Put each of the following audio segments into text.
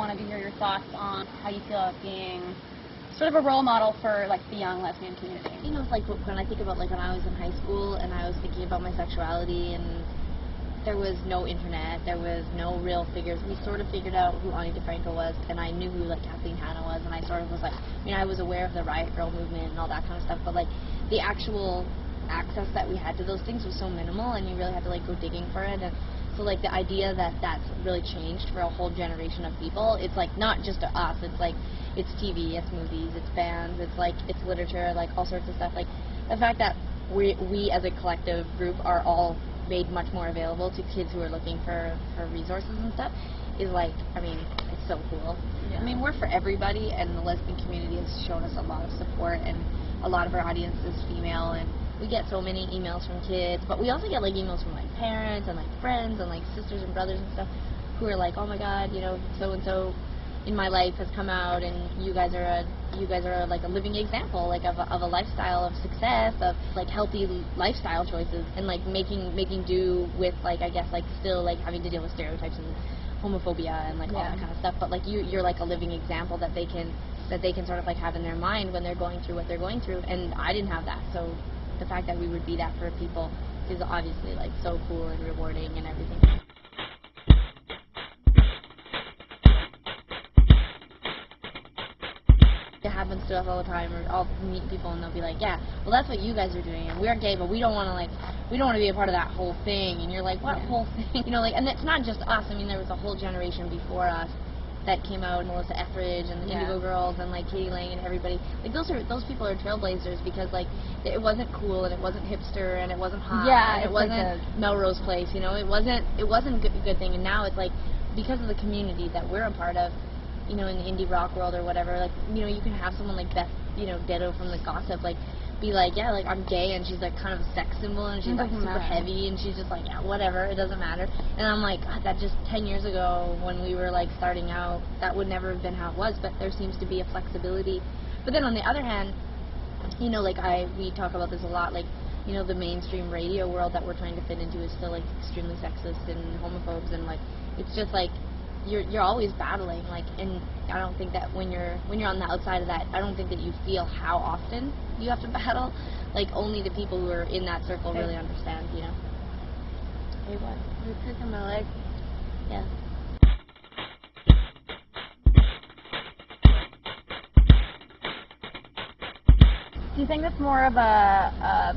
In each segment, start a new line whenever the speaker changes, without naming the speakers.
wanted to hear your thoughts on how you feel about being sort of a role model for like the young lesbian community.
You know, it's like when I think about like when I was in high school and I was thinking about my sexuality, and there was no internet, there was no real figures. We sort of figured out who Ani DeFranco was, and I knew who like Kathleen Hanna was, and I sort of was like, you know, I was aware of the Riot Girl movement and all that kind of stuff, but like the actual access that we had to those things was so minimal, and you really had to like go digging for it. And so like the idea that that's really changed for a whole generation of people, it's like not just to us, it's like it's TV, it's movies, it's bands, it's like it's literature, like all sorts of stuff. Like the fact that we as a collective group are all made much more available to kids who are looking for resources and stuff is like, I mean, it's so cool. Yeah. I mean, we're for everybody, and the lesbian community has shown us a lot of support, and a lot of our audience is female, and we get so many emails from kids, but we also get like emails from like parents and like friends and like sisters and brothers and stuff who are like, oh my god, you know, so and so in my life has come out, and you guys are like a living example, like of a lifestyle of success, of like healthy lifestyle choices, and like making do with like, I guess, like still like having to deal with stereotypes and homophobia and like all that kind of stuff, but like you're like a living example that they can sort of like have in their mind when they're going through what they're going through. And I didn't have that, so the fact that we would be that for people is obviously like so cool and rewarding and everything. It happens to us all the time, or I'll meet people and they'll be like, yeah, well that's what you guys are doing, and we're gay, but we don't want to be a part of that whole thing. And you're like, what whole thing? You know, like, and it's not just us. I mean, there was a whole generation before us that came out, Melissa Etheridge and the Indigo Girls and like Katie Lang and everybody. Like those people are trailblazers, because like it wasn't cool, and it wasn't hipster, and it wasn't hot, and it wasn't like Melrose Place, you know, it wasn't a good thing. And now it's like, because of the community that we're a part of, you know, in the indie rock world or whatever, like, you know, you can have someone like Beth, you know, Ditto from the Gossip, like, be like, yeah, like, I'm gay, and she's like kind of a sex symbol, and she's like super heavy, and she's just like, yeah, whatever, it doesn't matter. And I'm like, God, that just 10 years ago when we were like starting out, that would never have been how it was. But there seems to be a flexibility. But then on the other hand, you know, like we talk about this a lot, like, you know, the mainstream radio world that we're trying to fit into is still like extremely sexist and homophobes, and like it's just like you're always battling, like, and I don't think that when you're on the outside of that, I don't think that you feel how often you have to battle. Like, only the people who are in that circle really understand, you know. Hey, what? You're kicking my leg. Yeah.
Do you think that's more of a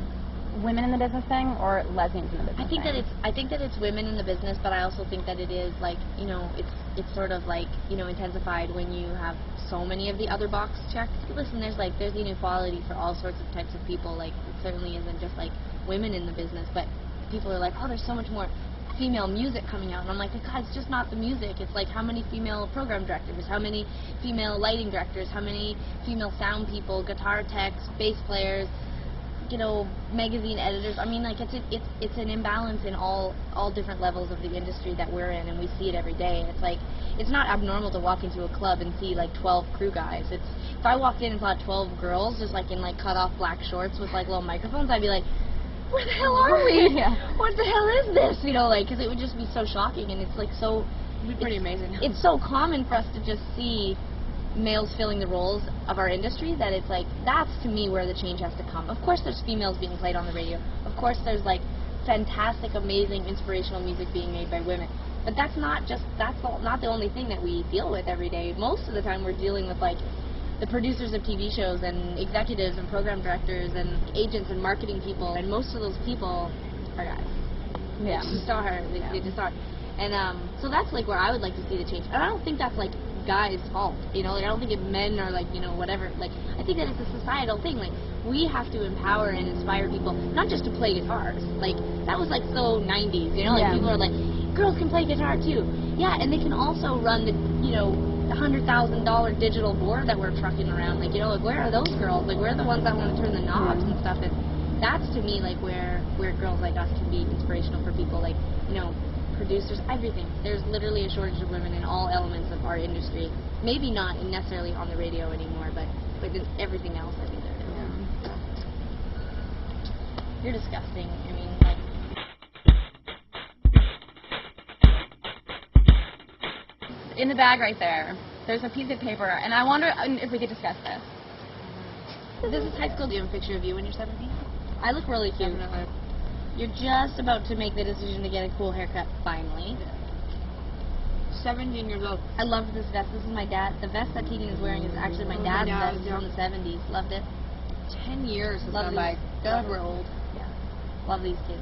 women in the business thing, or lesbians in the business thing?
I think that it's women in the business, but I also think that it is like, you know, it's sort of like, you know, intensified when you have so many of the other box checked. Listen, there's inequality for all sorts of types of people. Like, it certainly isn't just like women in the business, but people are like, oh, there's so much more female music coming out, and I'm like, God, it's just not the music. It's like, how many female program directors, how many female lighting directors, how many female sound people, guitar techs, bass players, you know, magazine editors. I mean, like, it's an imbalance in all different levels of the industry that we're in, and we see it every day. It's like, it's not abnormal to walk into a club and see like 12 crew guys. It's, if I walked in and saw 12 girls just like in like cut off black shorts with like little microphones, I'd be like, where the hell are we? What the hell is this? You know, like, because it would just be so shocking, and it's like so.
It'd be pretty amazing.
It's so common for us to just see males filling the roles of our industry that it's like, that's to me where the change has to come. Of course there's females being played on the radio. Of course there's like fantastic, amazing, inspirational music being made by women. But that's not the only thing that we deal with every day. Most of the time we're dealing with like the producers of TV shows and executives and program directors and agents and marketing people, and most of those people are guys.
Yeah.
They just are. They just are. And so that's like where I would like to see the change. And I don't think that's like guys' fault, you know, like, I don't think men are like, you know, whatever, like, I think that it's a societal thing. Like, we have to empower and inspire people, not just to play guitars. Like, that was like so 90s, you know, like people are like, girls can play guitar too. Yeah, and they can also run the, you know, $100,000 digital board that we're trucking around. Like, you know, like, where are those girls? Like, where are the ones that want to turn the knobs and stuff? And that's, to me, like, where girls like us can be inspirational for people, like, you know, producers, everything. There's literally a shortage of women in all elements of our industry. Maybe not necessarily on the radio anymore, but in everything else, I think there is. Yeah. You're disgusting. I mean, like...
in the bag right there, there's a piece of paper, and I wonder if we could discuss this.
This is high school. Do you have a picture of you when you're 17? I look really cute.
Definitely.
You're just about to make the decision to get a cool haircut, finally.
17 years old.
I loved this vest. This is my dad. The vest that Tegan is wearing is actually my dad's vest. It's from the 70s. Loved it.
10 years has
Love
gone by.
these.
God, we're old.
Yeah. Love these kids.